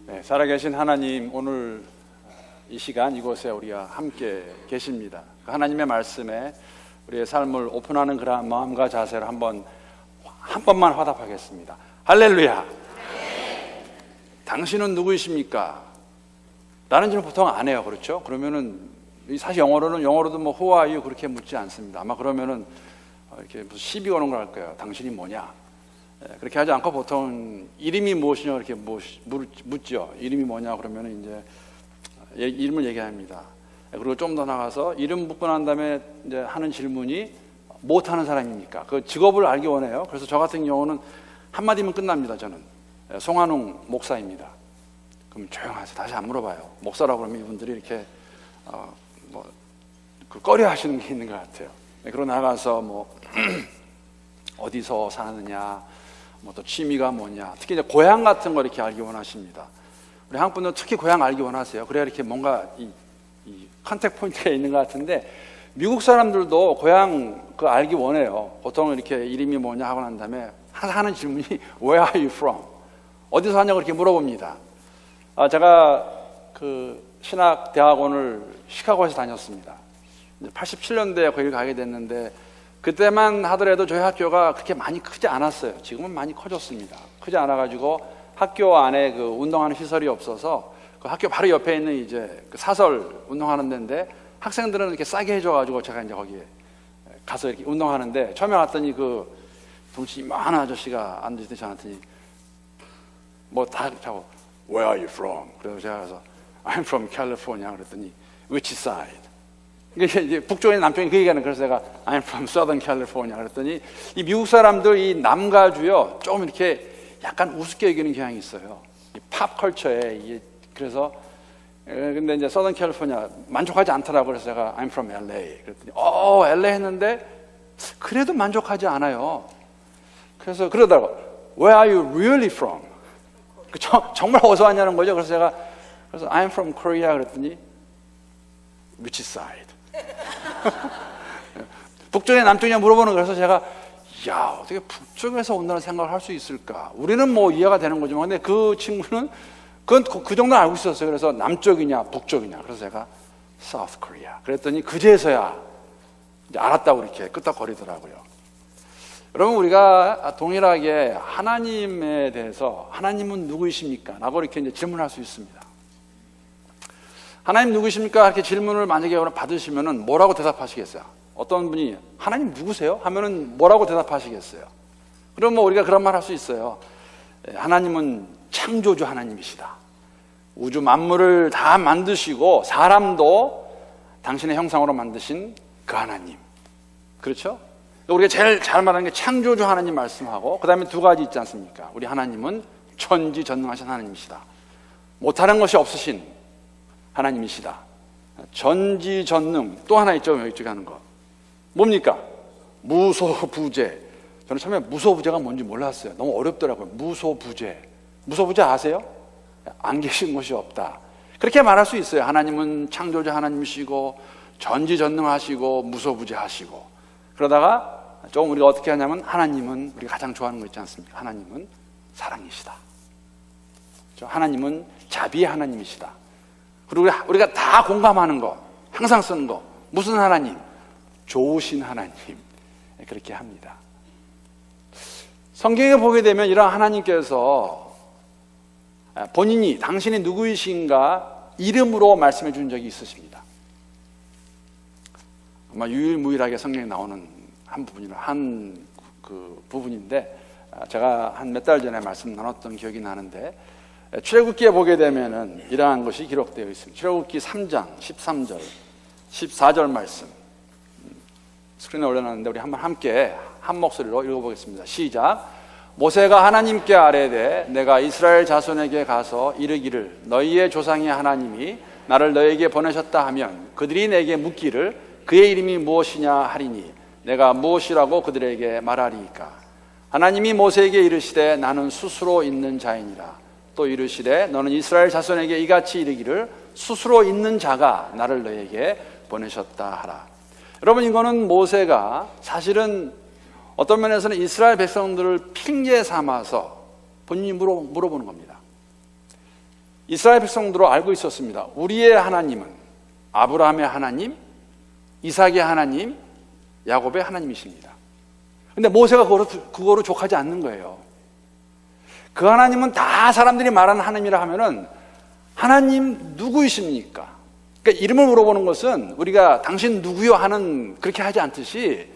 네, 살아계신 하나님, 오늘 이 시간 이곳에 우리가 함께 계십니다. 그 하나님의 말씀에 우리의 삶을 오픈하는 그러한 마음과 자세를 한 번만 화답하겠습니다. 할렐루야. 당신은 누구이십니까? 라는 질문 보통 안 해요. 그렇죠? 그러면은 사실 영어로도 뭐 who are you 그렇게 묻지 않습니다. 아마 그러면은 이렇게 무슨 시비 오는 걸 할 거예요. 당신이 뭐냐? 그렇게 하지 않고 보통 이름이 무엇이냐 이렇게 묻죠. 이름이 뭐냐 그러면 이제 이름을 얘기합니다. 그리고 좀 더 나가서 이름 묻고 난 다음에 이제 하는 질문이 못하는 사람입니까? 그 직업을 알기 원해요. 그래서 저 같은 경우는 한마디면 끝납니다. 저는 송한웅 목사입니다. 그럼 조용하세요. 다시 안 물어봐요. 목사라고 그러면 이분들이 이렇게 꺼려 하시는 게 있는 것 같아요. 그러고 나가서 어디서 사느냐, 또 취미가 뭐냐, 특히 이제 고향 같은 거 이렇게 알기 원하십니다. 우리 한국 분들은 특히 고향 알기 원하세요. 그래야 이렇게 뭔가 이 컨택 포인트가 있는 것 같은데, 미국 사람들도 고향 그 알기 원해요. 보통 이렇게 이름이 뭐냐 하고 난 다음에 하는 질문이 Where are you from? 어디서 사냐고 이렇게 물어봅니다. 제가 그 신학 대학원을 시카고에서 다녔습니다. 87년도에 거기를 가게 됐는데, 그때만 하더라도 저희 학교가 그렇게 많이 크지 않았어요. 지금은 많이 커졌습니다. 크지 않아가지고 학교 안에 그 운동하는 시설이 없어서 그 학교 바로 옆에 있는 이제 그 사설 운동하는 데인데, 학생들은 이렇게 싸게 해줘가지고 제가 이제 거기에 가서 이렇게 운동하는데, 처음에 왔더니 그 덩치 이만한 아저씨가 앉아있더니 저한테 다 자고 Where are you from? 그래서 제가 가서 I'm from California 그랬더니 Which side? 이게 북쪽에 남쪽에 그 얘기하는. 그래서 제가 I'm from Southern California 그랬더니 이 미국 사람들 이 남가주요 조금 이렇게 약간 우습게 여기는 경향이 있어요. 이 팝 컬처에 이게. 그래서 근데 이제 Southern California 만족하지 않더라고요. 그래서 제가 I'm from LA 그랬더니 LA 했는데 그래도 만족하지 않아요. 그래서 그러더라고 Where are you really from? 정말 어디서 왔냐는 거죠. 그래서 I'm from Korea 그랬더니 Which side? 북쪽에 남쪽이냐 물어보는 거라서 제가 어떻게 북쪽에서 온다는 생각을 할 수 있을까? 우리는 이해가 되는 거지만, 근데 그 친구는 그 정도는 알고 있었어요. 그래서 남쪽이냐 북쪽이냐. 그래서 제가 South Korea 그랬더니 그제서야 이제 알았다고 이렇게 끄덕거리더라고요. 여러분, 우리가 동일하게 하나님에 대해서 하나님은 누구이십니까? 라고 이렇게 이제 질문할 수 있습니다. 하나님 누구십니까? 이렇게 질문을 만약에 받으시면은 뭐라고 대답하시겠어요? 어떤 분이 하나님 누구세요? 하면은 뭐라고 대답하시겠어요? 그럼 우리가 그런 말 할 수 있어요. 하나님은 창조주 하나님이시다. 우주 만물을 다 만드시고 사람도 당신의 형상으로 만드신 그 하나님. 그렇죠? 우리가 제일 잘 말하는 게 창조주 하나님 말씀하고, 그 다음에 두 가지 있지 않습니까? 우리 하나님은 전지전능하신 하나님이시다. 못하는 것이 없으신 하나님이시다. 전지전능. 또 하나 있죠. 이쪽에 하는 거 뭡니까? 무소부재. 저는 처음에 무소부재가 뭔지 몰랐어요. 너무 어렵더라고요. 무소부재. 무소부재 아세요? 안 계신 곳이 없다. 그렇게 말할 수 있어요. 하나님은 창조자 하나님이시고 전지전능하시고 무소부재하시고. 그러다가 조금 우리가 어떻게 하냐면, 하나님은 우리가 가장 좋아하는 거 있지 않습니까? 하나님은 사랑이시다. 하나님은 자비의 하나님이시다. 그리고 우리가 다 공감하는 거, 항상 쓰는 거, 무슨 하나님? 좋으신 하나님. 그렇게 합니다. 성경에 보게 되면 이런 하나님께서 본인이 당신이 누구이신가 이름으로 말씀해 준 적이 있으십니다. 아마 유일무이하게 성경에 나오는 그 부분인데, 제가 한 몇 달 전에 말씀 나눴던 기억이 나는데, 출애굽기에 보게 되면은 이러한 것이 기록되어 있습니다. 출애굽기 3장 13절 14절 말씀 스크린에 올려놨는데, 우리 한번 함께 한 목소리로 읽어보겠습니다. 시작. 모세가 하나님께 아뢰되 내가 이스라엘 자손에게 가서 이르기를 너희의 조상의 하나님이 나를 너에게 보내셨다 하면 그들이 내게 묻기를 그의 이름이 무엇이냐 하리니 내가 무엇이라고 그들에게 말하리이까? 하나님이 모세에게 이르시되 나는 스스로 있는 자이니라. 또 이르시되 너는 이스라엘 자손에게 이같이 이르기를 스스로 있는 자가 나를 너에게 보내셨다 하라. 여러분, 이거는 모세가 사실은 어떤 면에서는 이스라엘 백성들을 핑계 삼아서 본인이 물어보는 겁니다. 이스라엘 백성들은 알고 있었습니다. 우리의 하나님은 아브라함의 하나님, 이삭의 하나님, 야곱의 하나님이십니다. 근데 모세가 그거로 족하지 않는 거예요. 그 하나님은 다 사람들이 말하는 하나님이라 하면은 하나님 누구이십니까? 그러니까 이름을 물어보는 것은 우리가 당신 누구요 하는 그렇게 하지 않듯이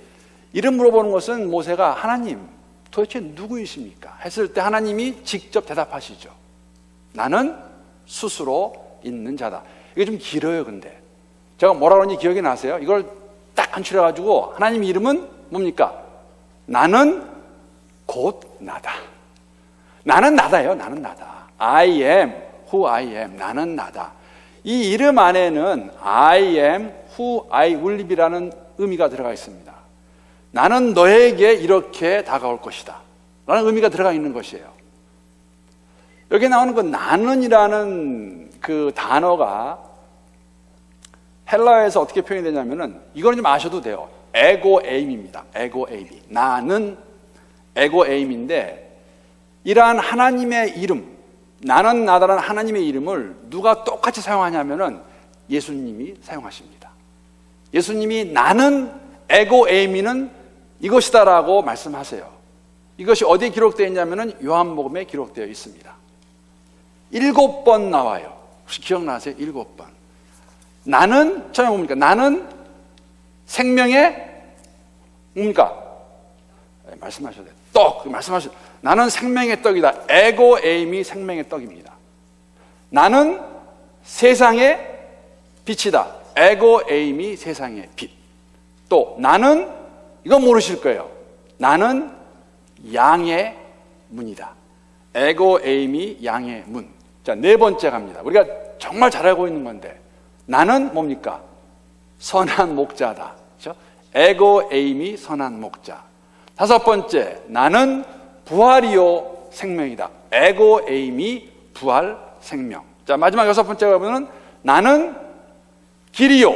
이름 물어보는 것은 모세가 하나님 도대체 누구이십니까? 했을 때 하나님이 직접 대답하시죠. 나는 스스로 있는 자다. 이게 좀 길어요. 근데 제가 뭐라 그러는지 기억이 나세요? 이걸 딱 간추려가지고 하나님 이름은 뭡니까? 나는 곧 나다. 나는 나다예요. 나는 나다. I am who I am. 나는 나다. 이 이름 안에는 I am who I will be라는 의미가 들어가 있습니다. 나는 너에게 이렇게 다가올 것이다 라는 의미가 들어가 있는 것이에요. 여기 나오는 그 나는이라는 그 단어가 헬라어에서 어떻게 표현이 되냐면은 이거는 좀 아셔도 돼요. 에고 에임입니다. 에고 에임이. 나는 에고 에임인데 이러한 하나님의 이름, 나는 나다라는 하나님의 이름을 누가 똑같이 사용하냐면은 예수님이 사용하십니다. 예수님이 나는 에고 에이미는 이것이다라고 말씀하세요. 이것이 어디에 기록되어 있냐면은 요한복음에 기록되어 있습니다. 7번 나와요. 혹시 기억나세요? 7번. 나는 처음에 뭡니까? 나는 생명의 뭡니까? 말씀하셔야 돼요. 떡 말씀하셔야 돼요. 나는 생명의 떡이다. 에고 에임이 생명의 떡입니다. 나는 세상의 빛이다. 에고 에임이 세상의 빛. 또 나는 이건 모르실 거예요. 나는 양의 문이다. 에고 에임이 양의 문. 자, 4번째 갑니다. 우리가 정말 잘 알고 있는 건데 나는 뭡니까? 선한 목자다. 그렇죠? 에고 에임이 선한 목자. 5번째, 나는 부활이요 생명이다. 에고 에임이 부활 생명. 자, 마지막 6번째가 보면은 나는 길이요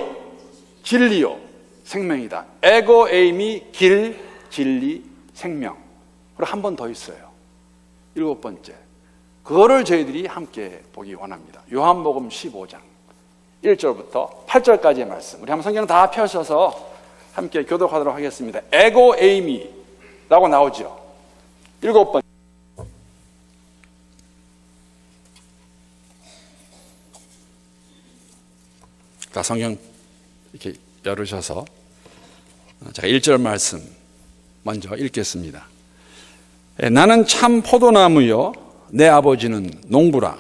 진리요 생명이다. 에고 에임이 길, 진리, 생명. 그리고 한 번 더 있어요. 7번째. 그거를 저희들이 함께 보기 원합니다. 요한복음 15장 1절부터 8절까지의 말씀. 우리 한번 성경 다 펴셔서 함께 교독하도록 하겠습니다. 에고 에이미라고 나오죠. 7번. 자, 성경 이렇게 열으셔서 제가 1절 말씀 먼저 읽겠습니다. 나는 참 포도나무요 내 아버지는 농부라.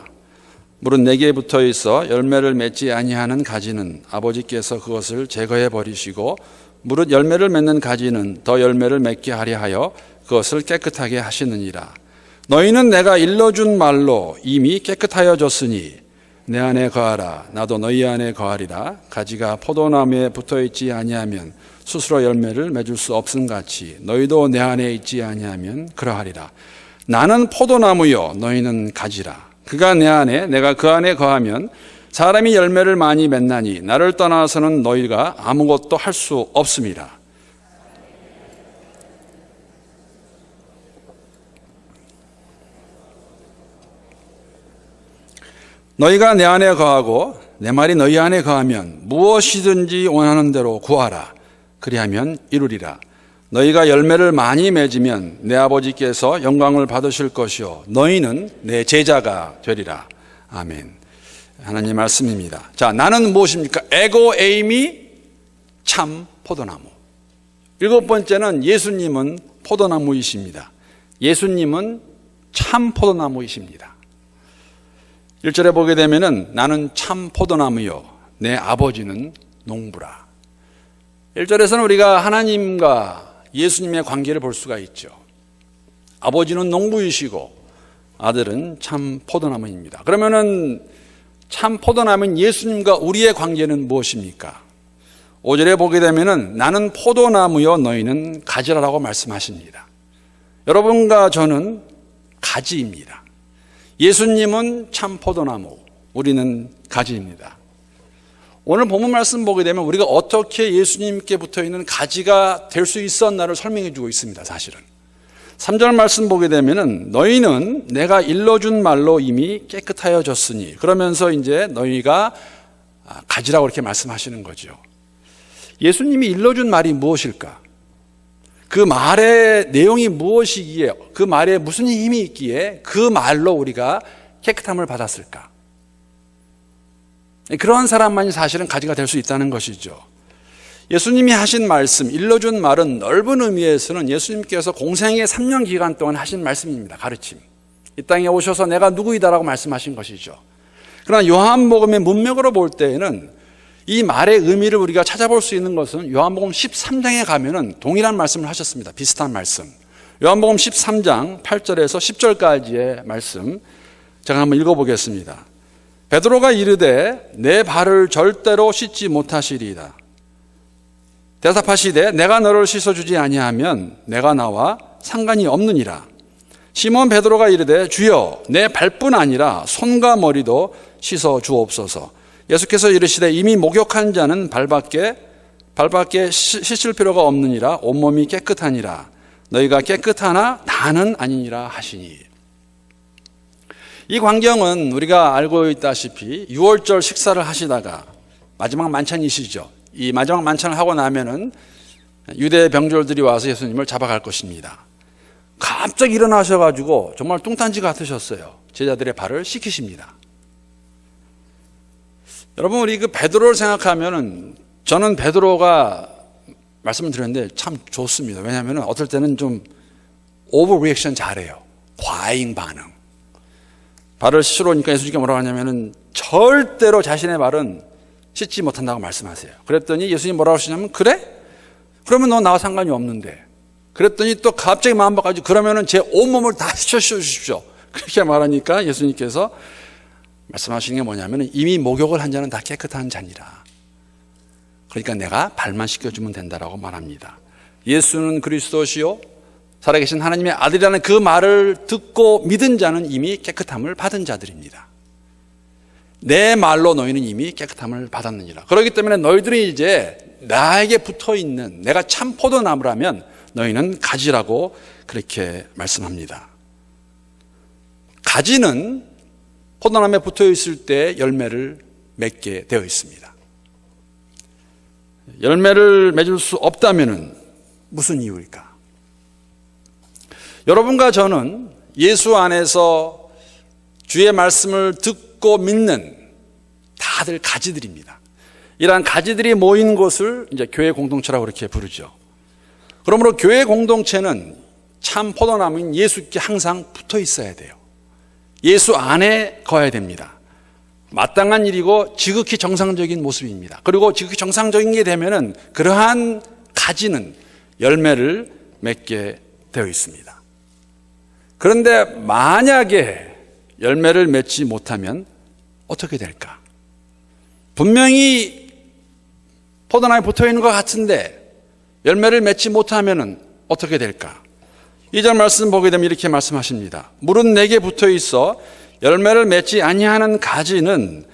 물은 내게 붙어 있어 열매를 맺지 아니하는 가지는 아버지께서 그것을 제거해 버리시고 무릇 열매를 맺는 가지는 더 열매를 맺게 하려 하여 그것을 깨끗하게 하시느니라. 너희는 내가 일러준 말로 이미 깨끗하여졌으니 내 안에 거하라. 나도 너희 안에 거하리라. 가지가 포도나무에 붙어있지 아니하면 스스로 열매를 맺을 수 없음같이 너희도 내 안에 있지 아니하면 그러하리라. 나는 포도나무요 너희는 가지라. 그가 내 안에 내가 그 안에 거하면 사람이 열매를 많이 맺나니 나를 떠나서는 너희가 아무것도 할 수 없음이라. 너희가 내 안에 거하고 내 말이 너희 안에 거하면 무엇이든지 원하는 대로 구하라. 그리하면 이루리라. 너희가 열매를 많이 맺으면 내 아버지께서 영광을 받으실 것이요 너희는 내 제자가 되리라. 아멘. 하나님 말씀입니다. 자, 나는 무엇입니까? 에고 에임이 참 포도나무. 7번째는 예수님은 포도나무이십니다. 예수님은 참 포도나무이십니다. 1절에 보게 되면은 나는 참 포도나무요 내 아버지는 농부라. 1절에서는 우리가 하나님과 예수님의 관계를 볼 수가 있죠. 아버지는 농부이시고 아들은 참 포도나무입니다. 그러면은 참 포도나무인 예수님과 우리의 관계는 무엇입니까? 5절에 보게 되면은 나는 포도나무요 너희는 가지라라고 말씀하십니다. 여러분과 저는 가지입니다. 예수님은 참 포도나무, 우리는 가지입니다. 오늘 본문 말씀 보게 되면 우리가 어떻게 예수님께 붙어있는 가지가 될 수 있었나를 설명해 주고 있습니다. 사실은 3절 말씀 보게 되면은 너희는 내가 일러준 말로 이미 깨끗하여졌으니, 그러면서 이제 너희가 가지라고 이렇게 말씀하시는 거죠. 예수님이 일러준 말이 무엇일까? 그 말의 내용이 무엇이기에, 그 말에 무슨 힘이 있기에 그 말로 우리가 깨끗함을 받았을까? 그러한 사람만이 사실은 가지가 될 수 있다는 것이죠. 예수님이 하신 말씀, 일러준 말은 넓은 의미에서는 예수님께서 공생의 3년 기간 동안 하신 말씀입니다. 가르침. 이 땅에 오셔서 내가 누구이다라고 말씀하신 것이죠. 그러나 요한복음의 문맥으로 볼 때에는 이 말의 의미를 우리가 찾아볼 수 있는 것은 요한복음 13장에 가면은 동일한 말씀을 하셨습니다. 비슷한 말씀. 요한복음 13장 8절에서 10절까지의 말씀 제가 한번 읽어보겠습니다. 베드로가 이르되 내 발을 절대로 씻지 못하시리이다. 대답하시되 내가 너를 씻어주지 아니하면 내가 나와 상관이 없느니라. 시몬 베드로가 이르되 주여 내 발뿐 아니라 손과 머리도 씻어 주옵소서. 예수께서 이르시되 이미 목욕한 자는 발밖에 씻을 필요가 없느니라. 온몸이 깨끗하니라. 너희가 깨끗하나 다는 아니니라 하시니. 이 광경은 우리가 알고 있다시피 6월절 식사를 하시다가 마지막 만찬이시죠. 이 마지막 만찬을 하고 나면은 유대 병졸들이 와서 예수님을 잡아갈 것입니다. 갑자기 일어나셔가지고 정말 뚱딴지 같으셨어요. 제자들의 발을 씻기십니다. 여러분, 우리 그 베드로를 생각하면은 저는 베드로가 말씀을 드렸는데 참 좋습니다. 왜냐하면 어떨 때는 좀 오버 리액션 잘해요. 과잉 반응. 발을 씻으러 오니까 예수님께 뭐라고 하냐면은 절대로 자신의 발은 씻지 못한다고 말씀하세요. 그랬더니 예수님이 뭐라고 하시냐면 그래? 그러면 너 나와 상관이 없는데. 그랬더니 또 갑자기 마음 바꿔가지고 그러면은 제 온몸을 다 씻어주십시오. 그렇게 말하니까 예수님께서 말씀하시는 게 뭐냐면 이미 목욕을 한 자는 다 깨끗한 자니라. 그러니까 내가 발만 씻겨주면 된다라고 말합니다. 예수는 그리스도시요 살아계신 하나님의 아들이라는 그 말을 듣고 믿은 자는 이미 깨끗함을 받은 자들입니다. 내 말로 너희는 이미 깨끗함을 받았느니라. 그렇기 때문에 너희들이 이제 나에게 붙어있는 내가 참 포도나무라면 너희는 가지라고 그렇게 말씀합니다. 가지는 포도나무에 붙어있을 때 열매를 맺게 되어 있습니다. 열매를 맺을 수 없다면 무슨 이유일까? 여러분과 저는 예수 안에서 주의 말씀을 듣고 믿는 다들 가지들입니다. 이러한 가지들이 모인 곳을 이제 교회 공동체라고 그렇게 부르죠. 그러므로 교회 공동체는 참 포도나무인 예수께 항상 붙어 있어야 돼요. 예수 안에 거해야 됩니다. 마땅한 일이고 지극히 정상적인 모습입니다. 그리고 지극히 정상적인 게 되면은 그러한 가지는 열매를 맺게 되어 있습니다. 그런데 만약에 열매를 맺지 못하면 어떻게 될까? 분명히 포도나무에 붙어 있는 것 같은데 열매를 맺지 못하면 어떻게 될까? 2절 말씀 보게 되면 이렇게 말씀하십니다. 물은 내게 붙어 있어 열매를 맺지 아니하는 가지는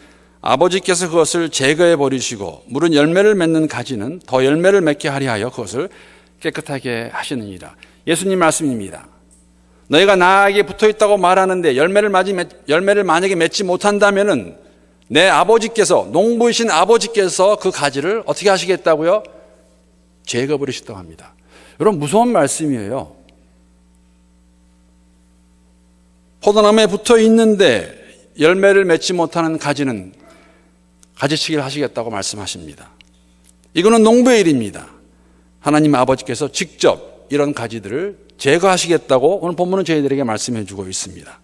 아버지께서 그것을 제거해 버리시고 물은 열매를 맺는 가지는 더 열매를 맺게 하려 하여 그것을 깨끗하게 하시느니라. 예수님 말씀입니다. 너희가 나에게 붙어 있다고 말하는데 열매를 만약에 맺지 못한다면은 내 아버지께서, 농부이신 아버지께서 그 가지를 어떻게 하시겠다고요? 제거해 버리시다고 합니다. 여러분, 무서운 말씀이에요. 포도나무에 붙어 있는데 열매를 맺지 못하는 가지는 가지치기를 하시겠다고 말씀하십니다. 이거는 농부의 일입니다. 하나님 아버지께서 직접 이런 가지들을 제거하시겠다고 오늘 본문은 저희들에게 말씀해 주고 있습니다.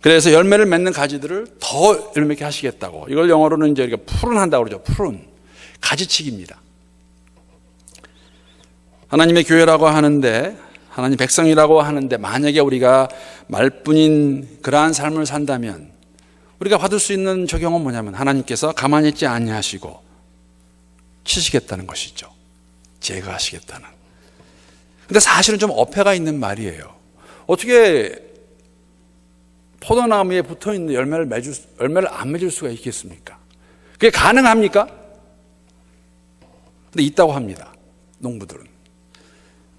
그래서 열매를 맺는 가지들을 더 열매게 하시겠다고. 이걸 영어로는 이제 우리가 푸른한다고 그러죠. 푸른. 가지치기입니다. 하나님의 교회라고 하는데, 하나님 백성이라고 하는데 만약에 우리가 말뿐인 그러한 삶을 산다면 우리가 받을 수 있는 적용은 뭐냐면 하나님께서 가만히 있지 아니하시고 치시겠다는 것이죠. 제거하시겠다는. 근데 사실은 좀 어폐가 있는 말이에요. 어떻게 포도나무에 붙어있는 열매를 안 맺을 수가 있겠습니까? 그게 가능합니까? 근데 있다고 합니다. 농부들은.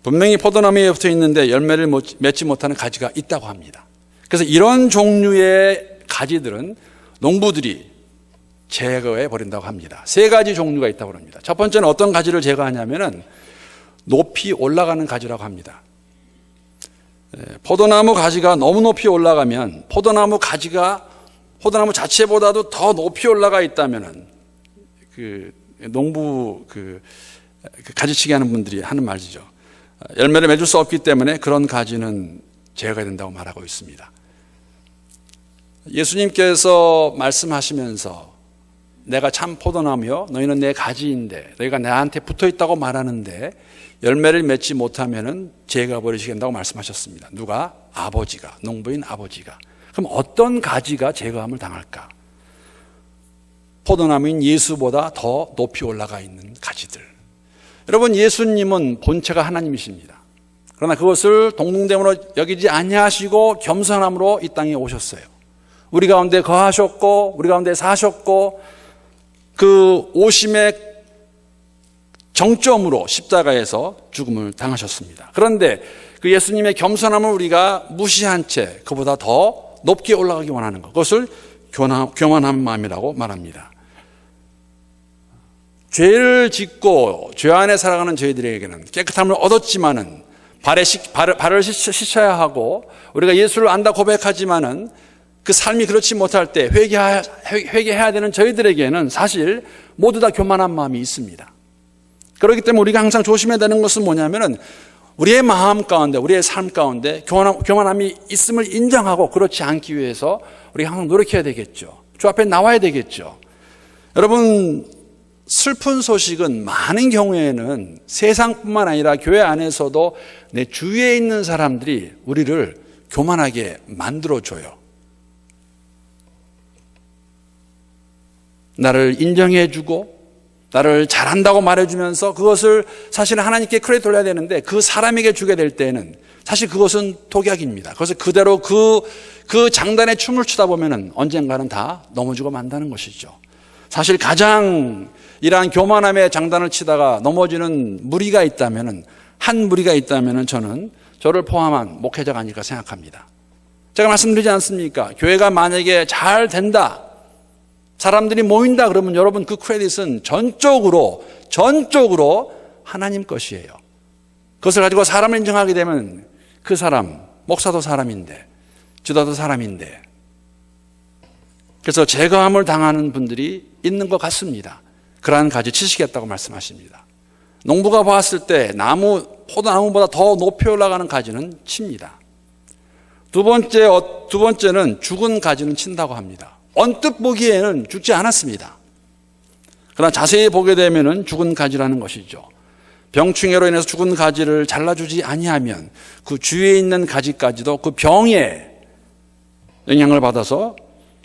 분명히 포도나무에 붙어 있는데 열매를 맺지 못하는 가지가 있다고 합니다. 그래서 이런 종류의 가지들은 농부들이 제거해 버린다고 합니다. 세 가지 종류가 있다고 합니다. 첫 번째는 어떤 가지를 제거하냐면은 높이 올라가는 가지라고 합니다. 포도나무 가지가 너무 높이 올라가면 포도나무 가지가 포도나무 자체보다도 더 높이 올라가 있다면은 농부 가지치기 하는 분들이 하는 말이죠. 열매를 맺을 수 없기 때문에 그런 가지는 제거가 된다고 말하고 있습니다. 예수님께서 말씀하시면서 내가 참 포도나무요 너희는 내 가지인데 너희가 나한테 붙어 있다고 말하는데 열매를 맺지 못하면은 제거해 버리시겠다고 말씀하셨습니다. 누가? 아버지가, 농부인 아버지가. 그럼 어떤 가지가 제거함을 당할까? 포도나무인 예수보다 더 높이 올라가 있는 가지들. 여러분, 예수님은 본체가 하나님이십니다. 그러나 그것을 동등됨으로 여기지 아니하시고 겸손함으로 이 땅에 오셨어요. 우리 가운데 거하셨고 우리 가운데 사셨고 그 오심의 정점으로 십자가에서 죽음을 당하셨습니다. 그런데 그 예수님의 겸손함을 우리가 무시한 채 그보다 더 높게 올라가기 원하는 것, 그것을 교만한 마음이라고 말합니다. 죄를 짓고 죄 안에 살아가는 저희들에게는 깨끗함을 얻었지만은 발을 씻어야 하고 우리가 예수를 안다 고백하지만은 그 삶이 그렇지 못할 때 회개해야 되는 저희들에게는 사실 모두 다 교만한 마음이 있습니다. 그렇기 때문에 우리가 항상 조심해야 되는 것은 뭐냐면은 우리의 마음 가운데, 우리의 삶 가운데 교만함이 있음을 인정하고 그렇지 않기 위해서 우리가 항상 노력해야 되겠죠. 주 앞에 나와야 되겠죠. 여러분, 슬픈 소식은 많은 경우에는 세상뿐만 아니라 교회 안에서도 내 주위에 있는 사람들이 우리를 교만하게 만들어줘요. 나를 인정해주고 나를 잘한다고 말해주면서 그것을 사실 하나님께 크레딧 돌려야 되는데 그 사람에게 주게 될 때는 사실 그것은 독약입니다. 그래서 그대로 그 장단에 춤을 추다 보면은 언젠가는 다 넘어지고 만다는 것이죠. 사실 가장 이러한 교만함의 장단을 치다가 넘어지는 무리가 있다면은 한 무리가 있다면은 저를 포함한 목회자가 아닐까 생각합니다. 제가 말씀드리지 않습니까? 교회가 만약에 잘 된다, 사람들이 모인다 그러면 여러분 그 크레딧은 전적으로 하나님 것이에요. 그것을 가지고 사람을 인정하게 되면 그 사람, 목사도 사람인데 지도자도 사람인데, 그래서 제거함을 당하는 분들이 있는 것 같습니다. 그러한 가지 치시겠다고 말씀하십니다. 농부가 봤을 때 포도나무보다 더 높이 올라가는 가지는 칩니다. 두 번째는 죽은 가지는 친다고 합니다. 언뜻 보기에는 죽지 않았습니다. 그러나 자세히 보게 되면 죽은 가지라는 것이죠. 병충해로 인해서 죽은 가지를 잘라주지 아니하면 그 주위에 있는 가지까지도 그 병에 영향을 받아서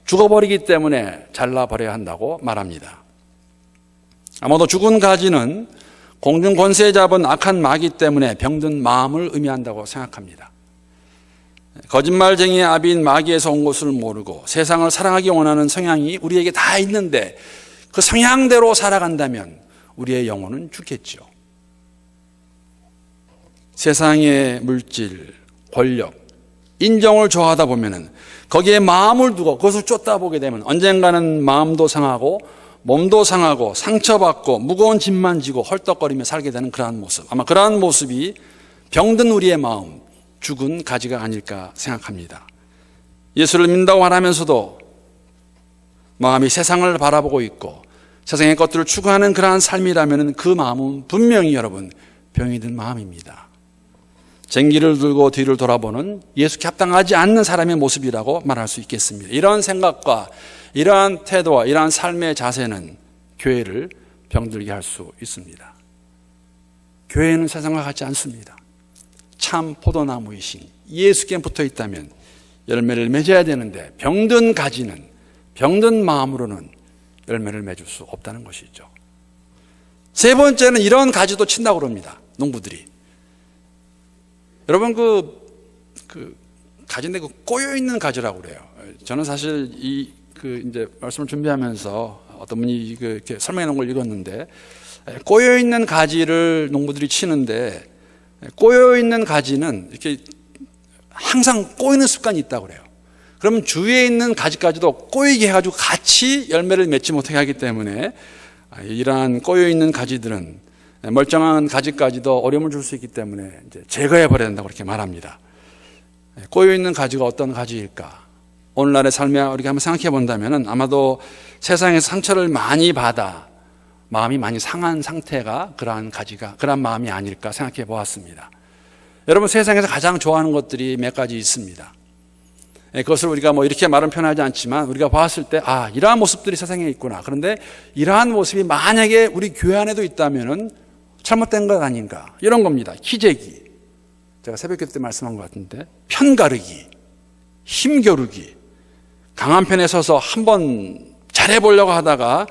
죽어버리기 때문에 잘라버려야 한다고 말합니다. 아마도 죽은 가지는 공중 권세 잡은 악한 마귀 때문에 병든 마음을 의미한다고 생각합니다. 거짓말쟁이의 아비인 마귀에서 온 것을 모르고 세상을 사랑하기 원하는 성향이 우리에게 다 있는데 그 성향대로 살아간다면 우리의 영혼은 죽겠죠. 세상의 물질, 권력, 인정을 좋아하다 보면은 거기에 마음을 두고 그것을 쫓다 보게 되면 언젠가는 마음도 상하고 몸도 상하고 상처받고 무거운 짐만 지고 헐떡거리며 살게 되는 그러한 모습, 아마 그러한 모습이 병든 우리의 마음, 죽은 가지가 아닐까 생각합니다. 예수를 믿는다고 말하면서도 마음이 세상을 바라보고 있고 세상의 것들을 추구하는 그러한 삶이라면 그 마음은 분명히 여러분 병이 든 마음입니다. 쟁기를 들고 뒤를 돌아보는 예수께 합당하지 않는 사람의 모습이라고 말할 수 있겠습니다. 이러한 생각과 이러한 태도와 이러한 삶의 자세는 교회를 병들게 할 수 있습니다. 교회는 세상과 같지 않습니다. 참 포도나무이신 예수께 붙어 있다면 열매를 맺어야 되는데 병든 가지는, 병든 마음으로는 열매를 맺을 수 없다는 것이죠. 세 번째는 이런 가지도 친다고 그럽니다. 농부들이. 여러분 그 가지인데 그 꼬여 있는 가지라고 그래요. 저는 사실 이제 말씀을 준비하면서 어떤 분이 이렇게 설명해 놓은 걸 읽었는데 꼬여 있는 가지를 농부들이 치는데 꼬여있는 가지는 이렇게 항상 꼬이는 습관이 있다고 그래요. 그러면 주위에 있는 가지까지도 꼬이게 해가지고 같이 열매를 맺지 못하게 하기 때문에 이러한 꼬여있는 가지들은 멀쩡한 가지까지도 어려움을 줄 수 있기 때문에 이제 제거해 버려야 된다고 그렇게 말합니다. 꼬여있는 가지가 어떤 가지일까? 오늘날의 삶에 우리가 한번 생각해 본다면 아마도 세상에서 상처를 많이 받아 마음이 많이 상한 상태가 그러한 마음이 아닐까 생각해 보았습니다. 여러분, 세상에서 가장 좋아하는 것들이 몇 가지 있습니다. 그것을 우리가 이렇게 말은 표현하지 않지만 우리가 봤을 때 이러한 모습들이 세상에 있구나. 그런데 이러한 모습이 만약에 우리 교회 안에도 있다면 잘못된 것 아닌가, 이런 겁니다. 기재기, 제가 새벽기도 때 말씀한 것 같은데, 편가르기, 힘겨루기, 강한 편에 서서 한번 잘해보려고 하다가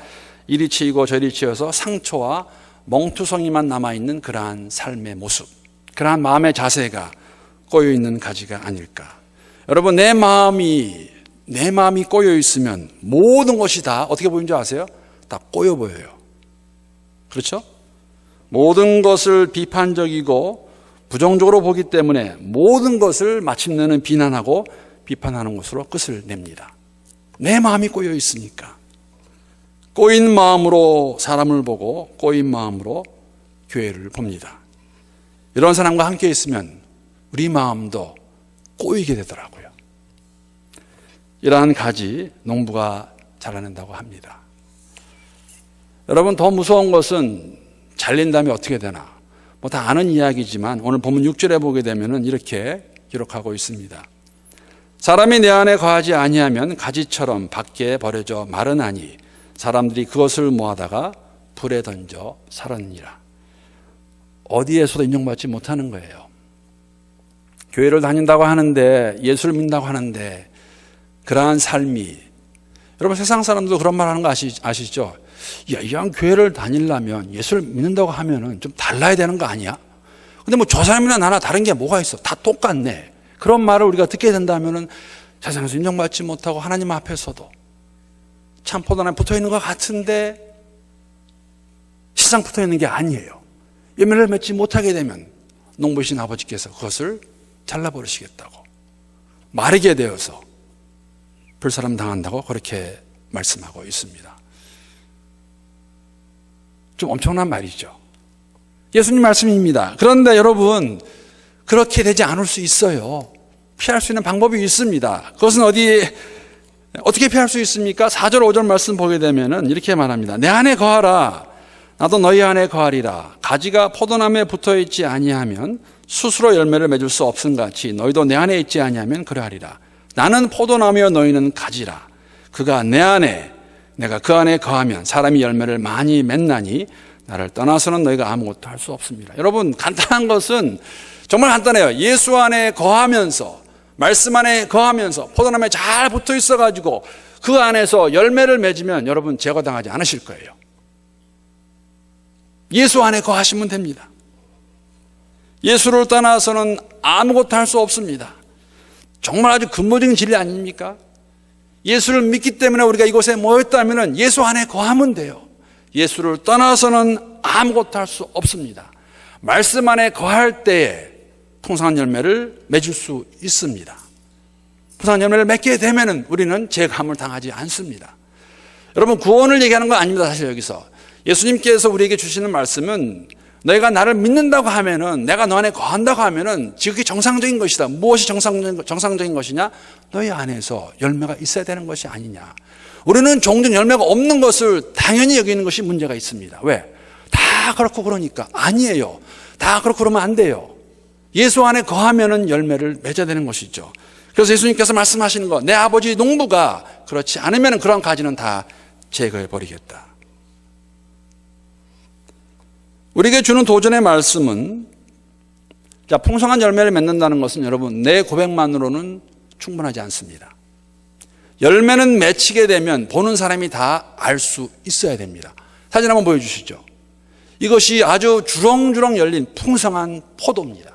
이리 치이고 저리 치여서 상처와 멍투성이만 남아있는 그러한 삶의 모습, 그러한 마음의 자세가 꼬여있는 가지가 아닐까. 여러분, 내 마음이 꼬여 있으면 모든 것이 다 어떻게 보이는 줄 아세요? 다 꼬여 보여요. 그렇죠? 모든 것을 비판적이고 부정적으로 보기 때문에 모든 것을 마침내는 비난하고 비판하는 것으로 끝을 냅니다. 내 마음이 꼬여 있으니까. 꼬인 마음으로 사람을 보고 꼬인 마음으로 교회를 봅니다. 이런 사람과 함께 있으면 우리 마음도 꼬이게 되더라고요. 이러한 가지 농부가 자라낸다고 합니다. 여러분, 더 무서운 것은 잘린 다음에 어떻게 되나? 다 아는 이야기지만 오늘 본문 6절에 보게 되면 이렇게 기록하고 있습니다. 사람이 내 안에 거하지 아니하면 가지처럼 밖에 버려져 마르나니 사람들이 그것을 모아다가 불에 던져 살았느니라. 어디에서도 인정받지 못하는 거예요. 교회를 다닌다고 하는데, 예수를 믿는다고 하는데 그러한 삶이, 여러분, 세상 사람도 그런 말 하는 거 아시죠? 이왕 교회를 다니려면 예수를 믿는다고 하면은 좀 달라야 되는 거 아니야? 근데 저 사람이나 나나 다른 게 뭐가 있어? 다 똑같네. 그런 말을 우리가 듣게 된다면은 세상에서 인정받지 못하고 하나님 앞에서도 참 포도나무에 붙어 있는 것 같은데 실상 붙어 있는 게 아니에요. 열매를 맺지 못하게 되면 농부이신 아버지께서 그것을 잘라버리시겠다고, 마르게 되어서 불사람 당한다고 그렇게 말씀하고 있습니다. 좀 엄청난 말이죠. 예수님 말씀입니다. 그런데 여러분, 그렇게 되지 않을 수 있어요. 피할 수 있는 방법이 있습니다. 그것은 어떻게 피할 수 있습니까? 4절 5절 말씀 보게 되면 이렇게 말합니다. 내 안에 거하라, 나도 너희 안에 거하리라. 가지가 포도나무에 붙어있지 아니하면 스스로 열매를 맺을 수 없음같이 너희도 내 안에 있지 아니하면 그러하리라. 나는 포도나무여 너희는 가지라. 그가 내 안에, 내가 그 안에 거하면 사람이 열매를 많이 맺나니 나를 떠나서는 너희가 아무것도 할 수 없습니다. 여러분, 간단한 것은 정말 간단해요. 예수 안에 거하면서, 말씀 안에 거하면서 포도나무에 잘 붙어 있어가지고 그 안에서 열매를 맺으면 여러분 제거당하지 않으실 거예요. 예수 안에 거하시면 됩니다. 예수를 떠나서는 아무것도 할 수 없습니다. 정말 아주 근본적인 진리 아닙니까? 예수를 믿기 때문에 우리가 이곳에 모였다면 예수 안에 거하면 돼요. 예수를 떠나서는 아무것도 할 수 없습니다. 말씀 안에 거할 때에 풍성한 열매를 맺을 수 있습니다. 풍성한 열매를 맺게 되면 우리는 제감을 당하지 않습니다. 여러분, 구원을 얘기하는 건 아닙니다. 사실 여기서 예수님께서 우리에게 주시는 말씀은 너희가 나를 믿는다고 하면은, 내가 너 안에 거한다고 하면은 지극히 정상적인 것이다. 무엇이 정상적인 것이냐? 너희 안에서 열매가 있어야 되는 것이 아니냐. 우리는 종종 열매가 없는 것을 당연히 여기는 것이 문제가 있습니다. 왜? 다 그렇고 그러니까. 아니에요. 다 그렇고 그러면 안 돼요. 예수 안에 거하면은 열매를 맺어야 되는 것이죠. 그래서 예수님께서 말씀하시는 거, 내 아버지 농부가 그렇지 않으면 그런 가지는 다 제거해 버리겠다. 우리에게 주는 도전의 말씀은, 풍성한 열매를 맺는다는 것은 여러분, 내 고백만으로는 충분하지 않습니다. 열매는 맺히게 되면 보는 사람이 다 알 수 있어야 됩니다. 사진 한번 보여주시죠. 이것이 아주 주렁주렁 열린 풍성한 포도입니다.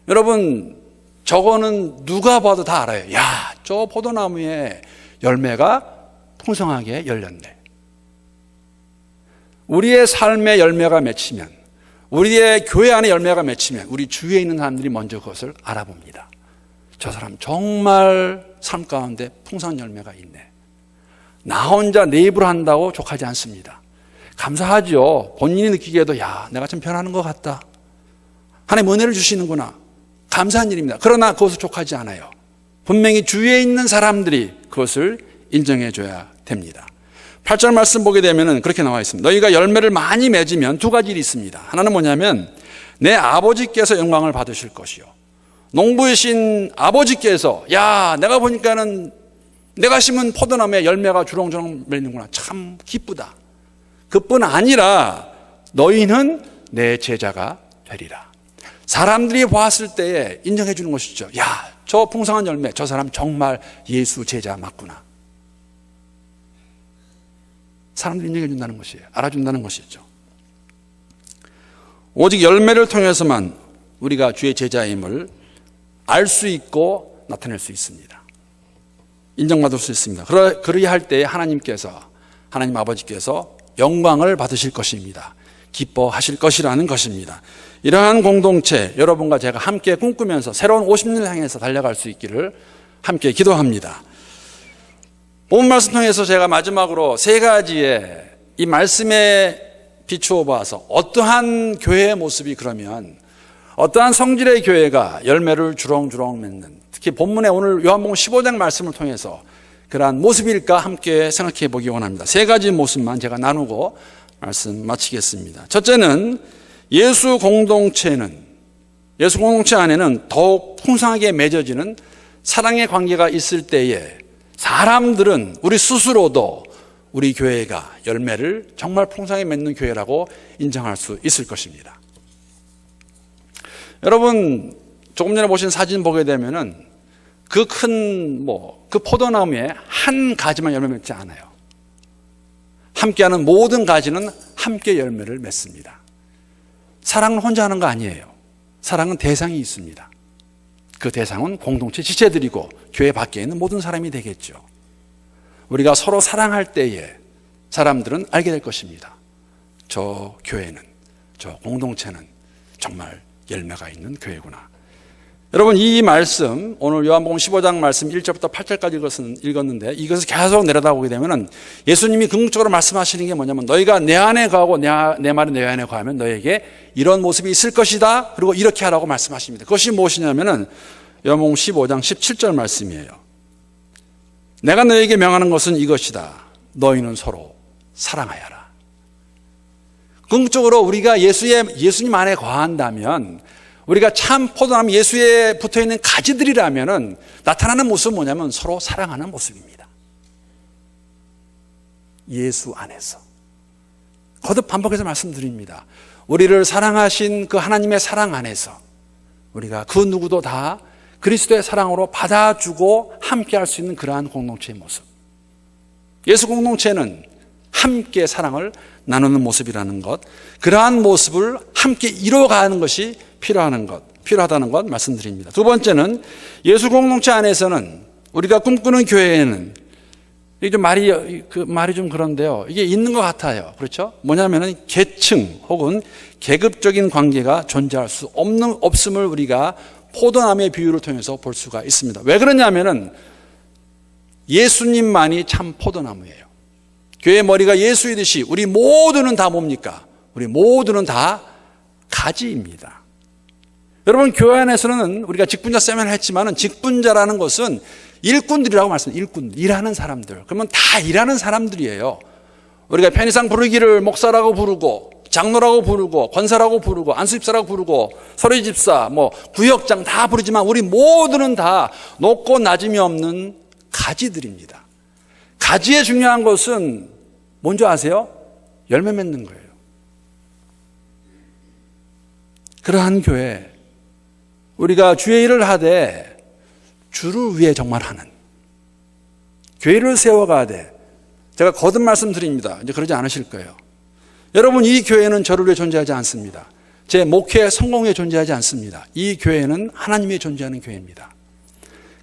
여러분, 저거는 누가 봐도 다 알아요. 야, 저 포도나무에 열매가 풍성하게 열렸네. 우리의 삶의 열매가 맺히면, 우리의 교회 안에 열매가 맺히면 우리 주위에 있는 사람들이 먼저 그것을 알아봅니다. 저 사람 정말 삶 가운데 풍성한 열매가 있네. 나 혼자 내 입으로 한다고 족하지 않습니다. 감사하죠. 본인이 느끼기에도 야, 내가 좀 변하는 것 같다. 하나님 은혜를 주시는구나. 감사한 일입니다. 그러나 그것을 족하지 않아요. 분명히 주위에 있는 사람들이 그것을 인정해 줘야 됩니다. 8절 말씀 보게 되면 그렇게 나와 있습니다. 너희가 열매를 많이 맺으면 두 가지 일이 있습니다. 하나는 뭐냐면 내 아버지께서 영광을 받으실 것이요. 농부이신 아버지께서 야, 내가 보니까는 내가 심은 포도나무에 열매가 주렁주렁 맺는구나. 참 기쁘다. 그뿐 아니라 너희는 내 제자가 되리라. 사람들이 보았을 때에 인정해 주는 것이죠. 야, 저 풍성한 열매, 저 사람 정말 예수 제자 맞구나. 사람들이 인정해 준다는 것이에요. 알아준다는 것이죠. 오직 열매를 통해서만 우리가 주의 제자임을 알 수 있고 나타낼 수 있습니다. 인정받을 수 있습니다. 그러야 할 때에 하나님 아버지께서 영광을 받으실 것입니다. 기뻐하실 것이라는 것입니다. 이러한 공동체 여러분과 제가 함께 꿈꾸면서 새로운 50년을 향해서 달려갈 수 있기를 함께 기도합니다. 본 말씀 통해서 제가 마지막으로 세 가지의 이 말씀에 비추어 봐서 어떠한 교회의 모습이 그러면 어떠한 성질의 교회가 열매를 주렁주렁 맺는 특히 본문에 오늘 요한복음 15장 말씀을 통해서 그러한 모습일까 함께 생각해 보기 원합니다. 세 가지 모습만 제가 나누고 말씀 마치겠습니다. 첫째는 예수 공동체 안에는 더욱 풍성하게 맺어지는 사랑의 관계가 있을 때에 사람들은 우리 스스로도 우리 교회가 열매를 정말 풍성하게 맺는 교회라고 인정할 수 있을 것입니다. 여러분 조금 전에 보신 사진 보게 되면은 그 포도나무에 한 가지만 열매 맺지 않아요. 함께하는 모든 가지는 함께 열매를 맺습니다. 사랑은 혼자 하는 거 아니에요. 사랑은 대상이 있습니다. 그 대상은 공동체 지체들이고 교회 밖에 있는 모든 사람이 되겠죠. 우리가 서로 사랑할 때에 사람들은 알게 될 것입니다. 저 교회는, 저 공동체는 정말 열매가 있는 교회구나. 여러분 이 말씀 오늘 요한복음 15장 말씀 1절부터 8절까지 읽었는데 이것을 계속 내려다보게 되면 예수님이 궁극적으로 말씀하시는 게 뭐냐면 너희가 내 안에 거하고 내 말이 내 안에 거하면 너에게 이런 모습이 있을 것이다. 그리고 이렇게 하라고 말씀하십니다. 그것이 무엇이냐면 요한복음 15장 17절 말씀이에요. 내가 너에게 명하는 것은 이것이다. 너희는 서로 사랑하여라. 궁극적으로 우리가 예수님 안에 거한다면 우리가 참 포도나무 예수에 붙어있는 가지들이라면 나타나는 모습은 뭐냐면 서로 사랑하는 모습입니다. 예수 안에서. 거듭 반복해서 말씀드립니다. 우리를 사랑하신 그 하나님의 사랑 안에서 우리가 그 누구도 다 그리스도의 사랑으로 받아주고 함께 할 수 있는 그러한 공동체의 모습. 예수 공동체는 함께 사랑을 나누는 모습이라는 것, 그러한 모습을 함께 이뤄가는 것이 필요하다는 것 말씀드립니다. 두 번째는 예수 공동체 안에서는 우리가 꿈꾸는 교회에는 이게 좀 말이 좀 그런데요. 이게 있는 것 같아요. 그렇죠? 뭐냐면은 계층 혹은 계급적인 관계가 존재할 수 없음을 우리가 포도나무의 비유를 통해서 볼 수가 있습니다. 왜 그러냐면은 예수님만이 참 포도나무예요. 교회의 머리가 예수이듯이 우리 모두는 다 뭡니까? 우리 모두는 다 가지입니다. 여러분 교회 안에서는 우리가 직분자 세미나를 했지만은 직분자라는 것은 일꾼들이라고 말씀드려요. 일꾼, 일하는 사람들. 그러면 다 일하는 사람들이에요. 우리가 편의상 부르기를 목사라고 부르고 장로라고 부르고 권사라고 부르고 안수집사라고 부르고 서리집사 구역장 다 부르지만 우리 모두는 다 높고 낮음이 없는 가지들입니다. 가지의 중요한 것은 뭔지 아세요? 열매 맺는 거예요. 그러한 교회 우리가 주의 일을 하되 주를 위해 정말 하는 교회를 세워가되 제가 거듭 말씀드립니다. 이제 그러지 않으실 거예요. 여러분 이 교회는 저를 위해 존재하지 않습니다. 제 목회 성공에 존재하지 않습니다. 이 교회는 하나님이 존재하는 교회입니다.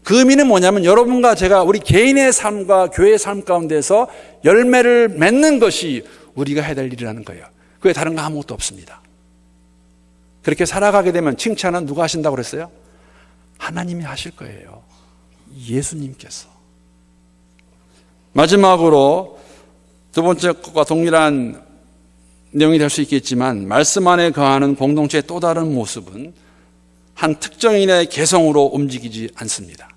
그 의미는 뭐냐면 여러분과 제가 우리 개인의 삶과 교회의 삶 가운데서 열매를 맺는 것이 우리가 해야 될 일이라는 거예요. 그게 다른 거 아무것도 없습니다. 그렇게 살아가게 되면 칭찬은 누가 하신다고 그랬어요? 하나님이 하실 거예요. 예수님께서. 마지막으로 두 번째 것과 동일한 내용이 될 수 있겠지만 말씀 안에 거하는 공동체의 또 다른 모습은 한 특정인의 개성으로 움직이지 않습니다.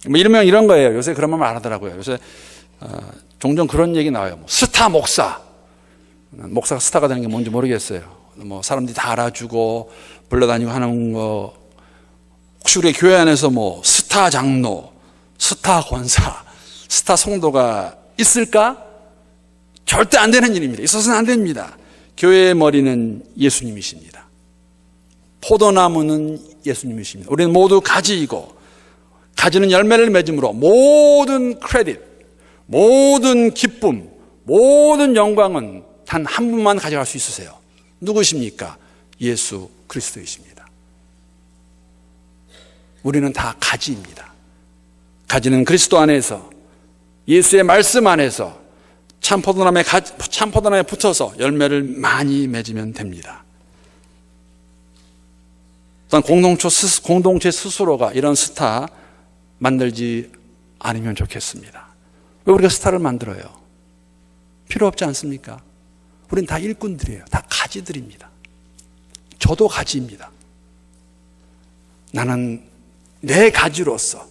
뭐 이러면 이런 거예요. 요새 그런 말 말하더라고요. 요새 종종 그런 얘기 나와요. 뭐 스타 목사. 목사가 스타가 되는 게 뭔지 모르겠어요. 뭐 사람들이 다 알아주고 불러다니고 하는 거. 혹시 우리 교회 안에서 뭐 스타 장로, 스타 권사, 스타 성도가 있을까? 절대 안 되는 일입니다. 있어서는 안 됩니다. 교회의 머리는 예수님이십니다. 포도나무는 예수님이십니다. 우리는 모두 가지이고 가지는 열매를 맺음으로 모든 크레딧, 모든 기쁨, 모든 영광은 단 한 분만 가져갈 수 있으세요. 누구십니까? 예수 그리스도이십니다. 우리는 다 가지입니다. 가지는 그리스도 안에서 예수의 말씀 안에서 참포도나무에 붙어서 열매를 많이 맺으면 됩니다. 또한 공동체 스스로가 이런 스타 만들지 않으면 좋겠습니다. 왜 우리가 스타를 만들어요? 필요 없지 않습니까? 우린 다 일꾼들이에요. 다 가지들입니다. 저도 가지입니다. 나는 내 가지로서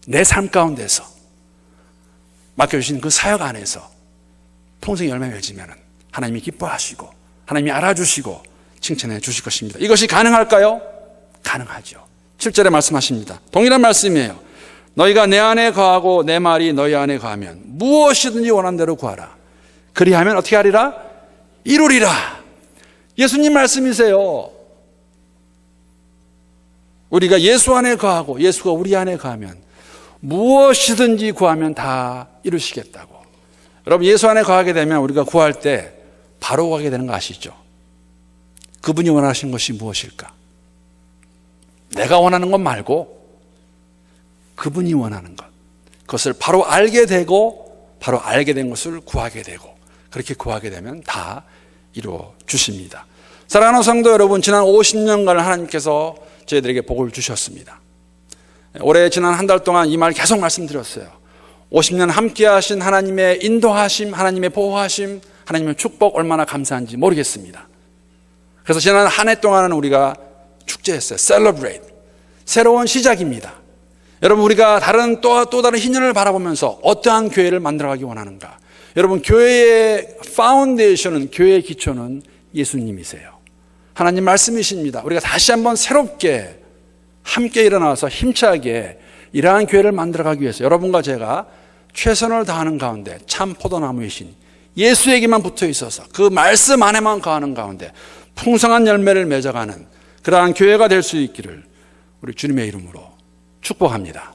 내 삶 가운데서 맡겨주신 그 사역 안에서 평생 열매 맺으면 하나님이 기뻐하시고 하나님이 알아주시고 칭찬해 주실 것입니다. 이것이 가능할까요? 가능하죠. 7절에 말씀하십니다. 동일한 말씀이에요. 너희가 내 안에 거하고 내 말이 너희 안에 거하면 무엇이든지 원하는 대로 구하라. 그리하면 어떻게 하리라? 이루리라. 예수님 말씀이세요. 우리가 예수 안에 거하고 예수가 우리 안에 거하면 무엇이든지 구하면 다 이루시겠다고. 여러분, 예수 안에 거하게 되면 우리가 구할 때 바로 가게 되는 거 아시죠? 그분이 원하신 것이 무엇일까? 내가 원하는 것 말고 그분이 원하는 것, 그것을 바로 알게 되고 바로 알게 된 것을 구하게 되고 그렇게 구하게 되면 다 이루어 주십니다. 사랑하는 성도 여러분, 지난 50년간 하나님께서 저희들에게 복을 주셨습니다. 올해 지난 한 달 동안 이 말 계속 말씀드렸어요. 50년 함께 하신 하나님의 인도하심, 하나님의 보호하심, 하나님의 축복 얼마나 감사한지 모르겠습니다. 그래서 지난 한 해 동안은 우리가 축제했어요. Celebrate. 새로운 시작입니다. 여러분, 우리가 또 다른 희년을 바라보면서 어떠한 교회를 만들어가기 원하는가? 여러분, 교회의 파운데이션은, 교회의 기초는 예수님이세요. 하나님 말씀이십니다. 우리가 다시 한번 새롭게 함께 일어나서 힘차게 이러한 교회를 만들어가기 위해서 여러분과 제가 최선을 다하는 가운데 참 포도나무이신 예수에게만 붙어 있어서 그 말씀 안에만 거하는 가운데 풍성한 열매를 맺어가는 그러한 교회가 될 수 있기를 우리 주님의 이름으로 축복합니다.